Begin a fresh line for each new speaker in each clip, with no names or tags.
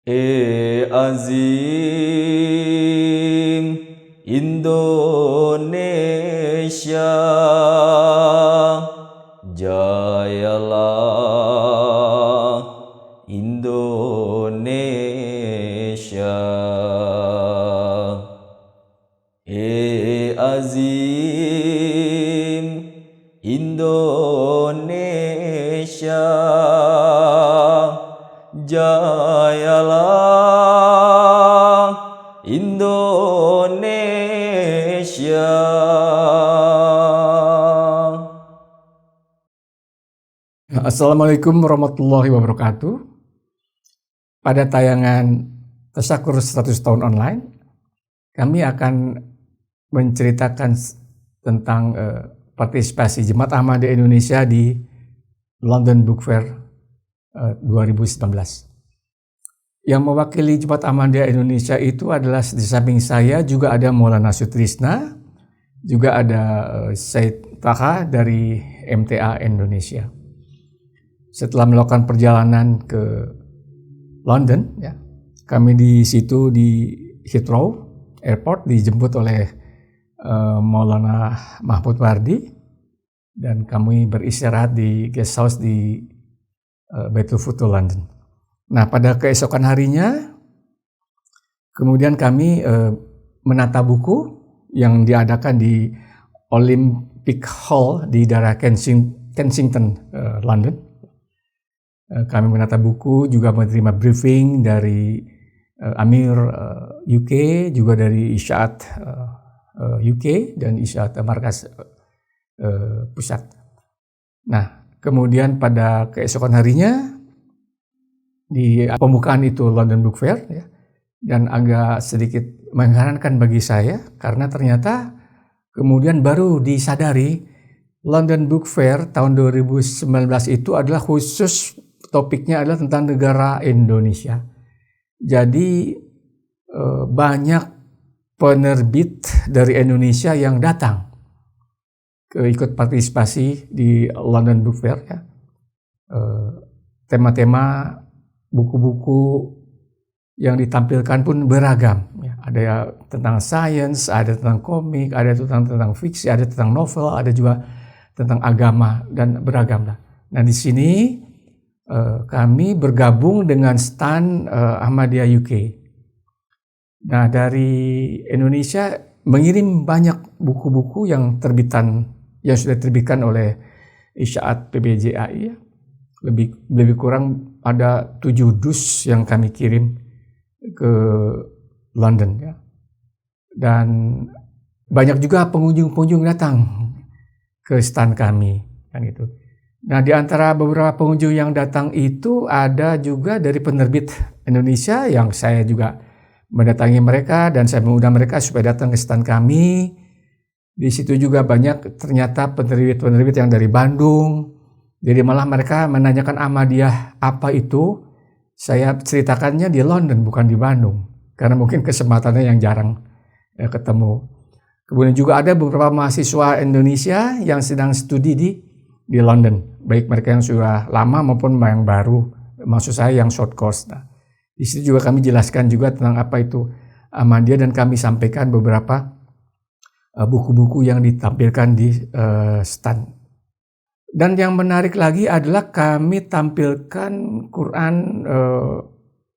Azim Indonesia, jayalah Indonesia. Azim Indonesia, jayalah Indonesia.
Assalamualaikum warahmatullahi wabarakatuh. Pada tayangan Tasyakur 100 tahun online, kami akan menceritakan tentang partisipasi Jemaat Ahmadiyah Indonesia di London Book Fair 2019. Yang mewakili Jemaat Ahmadiyah Indonesia itu adalah di samping saya juga ada Maulana Sutrisna, juga ada Said Taha dari MTA Indonesia. Setelah melakukan perjalanan ke London, ya, kami di situ di Heathrow Airport dijemput oleh Maulana Mahmud Wardi, dan kami beristirahat di guest house di Baitul Futuh London. Nah, pada keesokan harinya, kemudian kami menata buku yang diadakan di Olympic Hall di daerah Kensington, London. Kami menata buku, juga menerima briefing dari Amir UK, juga dari Isyaat UK dan Isyaat Markas Pusat. Nah, kemudian pada keesokan harinya di pembukaan itu London Book Fair, ya, dan agak sedikit mengherankan bagi saya karena ternyata kemudian baru disadari London Book Fair tahun 2019 itu adalah khusus topiknya adalah tentang negara Indonesia. Jadi banyak penerbit dari Indonesia yang datang ikut partisipasi di London Book Fair, ya. Tema-tema buku-buku yang ditampilkan pun beragam, ya. Ada tentang sains, ada tentang komik, ada tentang fiksi, ada tentang novel, ada juga tentang agama, dan beragam lah. Nah, di sini kami bergabung dengan stan Ahmadiyah UK. Nah, dari Indonesia mengirim banyak buku-buku yang sudah terbitkan oleh Isyaat PBJAI, ya. Lebih kurang ada 7 dus yang kami kirim ke London, ya. Dan banyak juga pengunjung-pengunjung datang ke stan kami, kan itu. Nah, di antara beberapa pengunjung yang datang itu ada juga dari penerbit Indonesia yang saya juga mendatangi mereka dan saya mengundang mereka supaya datang ke stand kami. Di situ juga banyak ternyata penerbit-penerbit yang dari Bandung. Jadi malah mereka menanyakan Ahmadiyah apa itu. Saya ceritakannya di London, bukan di Bandung, karena mungkin kesempatannya yang jarang ketemu. Kemudian juga ada beberapa mahasiswa Indonesia yang sedang studi di London, baik mereka yang sudah lama maupun yang baru, maksud saya yang short course. Nah, di situ juga kami jelaskan juga tentang apa itu Ahmadiyah dan kami sampaikan beberapa buku-buku yang ditampilkan di stand. Dan yang menarik lagi adalah kami tampilkan Quran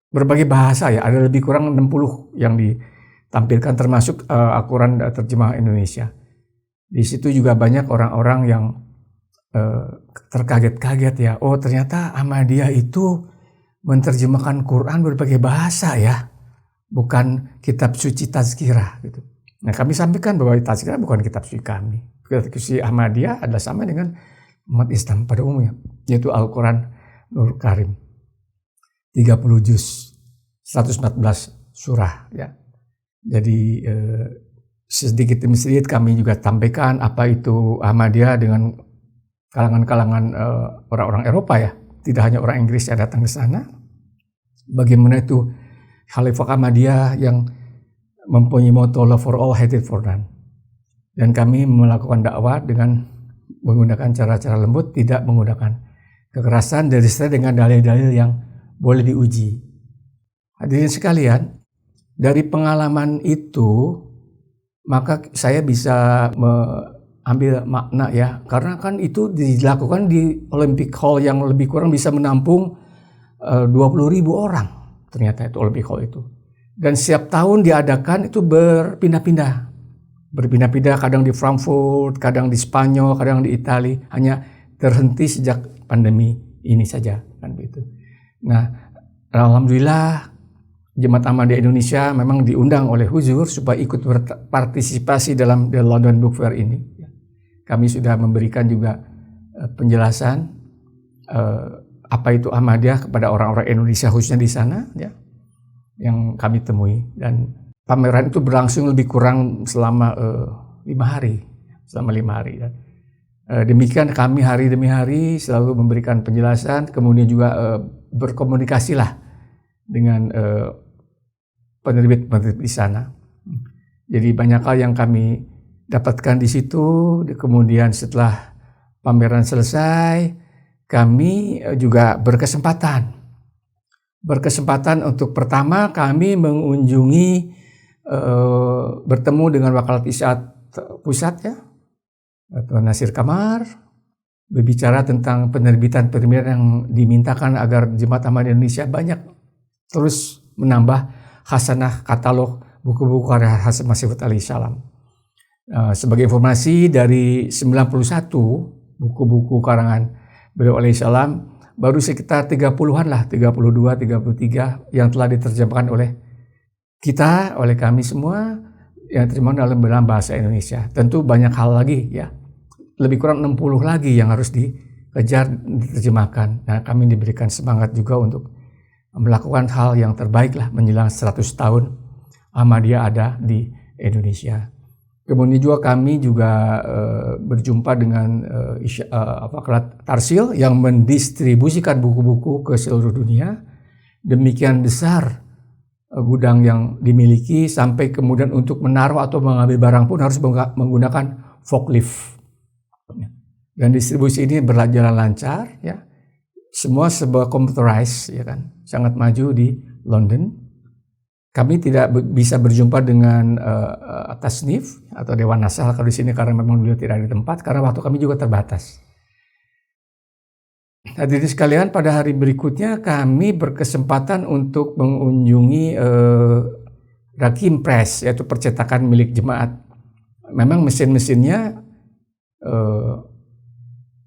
berbagai bahasa, ya. Ada lebih kurang 60 yang ditampilkan termasuk Al-Quran terjemah Indonesia. Di situ juga banyak orang-orang yang terkaget-kaget, ya. Oh, ternyata Ahmadiyah itu menerjemahkan Quran berbagai bahasa, ya. Bukan kitab suci Tazkirah gitu. Nah, kami sampaikan bahwa Tazkirah bukan kitab suci kami. Kitab suci Ahmadiyah adalah sama dengan umat Islam pada umumnya, yaitu Al-Quran Nur Karim. 30 juz, 114 surah, ya. Jadi sedikit demi sedikit kami juga sampaikan apa itu Ahmadiyah dengan kalangan-kalangan orang-orang Eropa, ya. Tidak hanya orang Inggris yang datang ke sana. Bagaimana itu Khalifah Ahmadiyah yang mempunyai motto Love for all, Hatred for none. Dan kami melakukan dakwah dengan menggunakan cara-cara lembut, tidak menggunakan kekerasan, dan disertai dengan dalil-dalil yang boleh diuji. Hadirin sekalian, dari pengalaman itu maka saya bisa ambil makna ya, karena kan itu dilakukan di Olympic Hall yang lebih kurang bisa menampung 20.000 orang, ternyata itu Olympic Hall itu. Dan setiap tahun diadakan itu berpindah-pindah, kadang di Frankfurt, kadang di Spanyol, kadang di Italia, hanya terhenti sejak pandemi ini saja kan begitu. Nah, alhamdulillah Jemaat Ahmadiyah Indonesia memang diundang oleh Huzur supaya ikut berpartisipasi dalam The London Book Fair ini. Kami sudah memberikan juga penjelasan apa itu Ahmadiyah kepada orang-orang Indonesia khususnya di sana ya, yang kami temui. Dan pameran itu berlangsung lebih kurang selama 5 hari. Ya. Demikian kami hari demi hari selalu memberikan penjelasan, kemudian juga berkomunikasilah dengan penerbit di sana. Jadi banyak hal yang kami dapatkan di situ. Kemudian setelah pameran selesai, kami juga berkesempatan untuk pertama kami mengunjungi bertemu dengan Wakalat Isya'at Pusat ya, atau Nasir Kamar, berbicara tentang penerbitan yang dimintakan agar Jemaat Ahmadiyah Indonesia banyak terus menambah khasanah katalog buku-buku karya Hasan Masifuddin alaihi salam. Sebagai informasi, dari 91 buku-buku karangan beliau alaihi salam, baru sekitar 30-an lah, 32, 33 yang telah diterjemahkan oleh kita, oleh kami semua, yang terjemahan dalam bahasa Indonesia. Tentu banyak hal lagi ya, lebih kurang 60 lagi yang harus dikejar, diterjemahkan. Nah, kami diberikan semangat juga untuk melakukan hal yang terbaik lah menjelang 100 tahun Ahmadiyah ada di Indonesia. Kemudian juga kami berjumpa dengan Tarsil yang mendistribusikan buku-buku ke seluruh dunia. Demikian besar gudang yang dimiliki sampai kemudian untuk menaruh atau mengambil barang pun harus menggunakan forklift. Dan distribusi ini berjalan lancar ya. Semua sebuah computerized ya kan, sangat maju di London. Kami tidak bisa berjumpa dengan Tasnif atau Dewan Nasal kalau di sini karena memang beliau tidak ada tempat, karena waktu kami juga terbatas. Hadirin sekalian, pada hari berikutnya kami berkesempatan untuk mengunjungi Rakim Press, yaitu percetakan milik jemaat. Memang mesin-mesinnya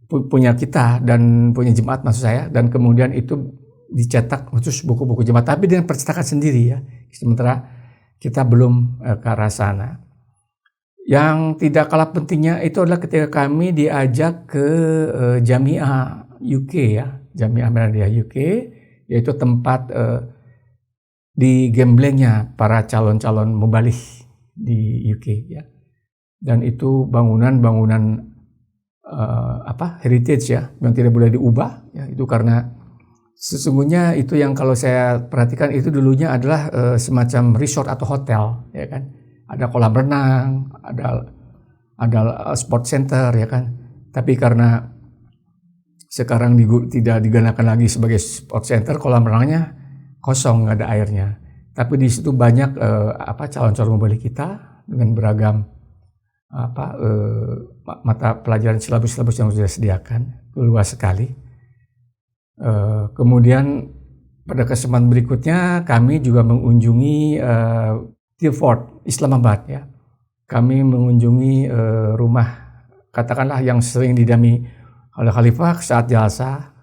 punya kita dan punya jemaat maksud saya, dan kemudian itu dicetak khusus buku-buku jemaat, tapi dengan percetakan sendiri ya. Sementara kita belum ke arah sana. Yang tidak kalah pentingnya itu adalah ketika kami diajak ke Jamiah UK ya, Jamiah Ahmadiyah UK, yaitu tempat di gamblingnya para calon-calon mubalik di UK ya. Dan itu bangunan heritage ya, yang tidak boleh diubah ya, itu karena sesungguhnya itu yang kalau saya perhatikan itu dulunya adalah semacam resort atau hotel ya kan. Ada kolam renang, ada sport center ya kan. Tapi karena sekarang tidak digunakan lagi sebagai sport center, kolam renangnya kosong, nggak ada airnya. Tapi di situ banyak calon-calon mubalik kita dengan beragam mata pelajaran silabus-silabus yang sudah disediakan, luas sekali. Kemudian pada kesempatan berikutnya kami juga mengunjungi Tilford, Islamabad ya. Kami mengunjungi rumah katakanlah yang sering didami oleh Khalifah saat jalsa,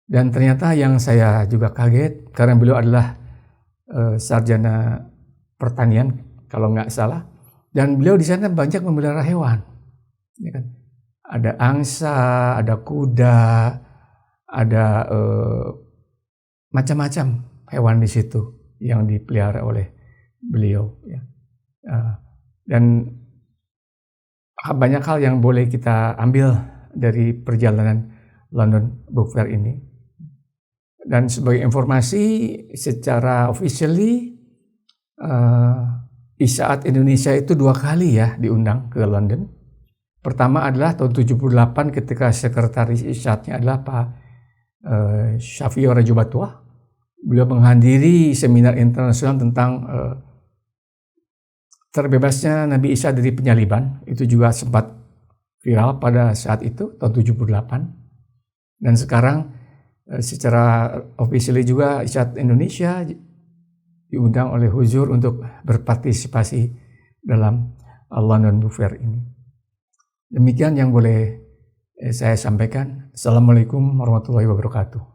dan ternyata yang saya juga kaget karena beliau adalah sarjana pertanian kalau nggak salah, dan beliau di sana banyak memelihara hewan, ya kan? Ada angsa, ada kuda, ada macam-macam hewan di situ yang dipelihara oleh beliau ya. Dan banyak hal yang boleh kita ambil dari perjalanan London Book Fair ini. Dan sebagai informasi secara officially Isya'at Indonesia itu 2 kali ya diundang ke London. Pertama adalah tahun 78 ketika sekretaris Isya'atnya adalah Pak Syafi'i Rajo Batuah, beliau menghadiri seminar internasional tentang terbebasnya Nabi Isa dari penyaliban. Itu juga sempat viral pada saat itu, tahun 78. Dan sekarang secara officially juga Isyad Indonesia diundang oleh Huzur untuk berpartisipasi dalam Al-London Book Fair ini. Demikian yang boleh saya sampaikan. Assalamualaikum warahmatullahi wabarakatuh.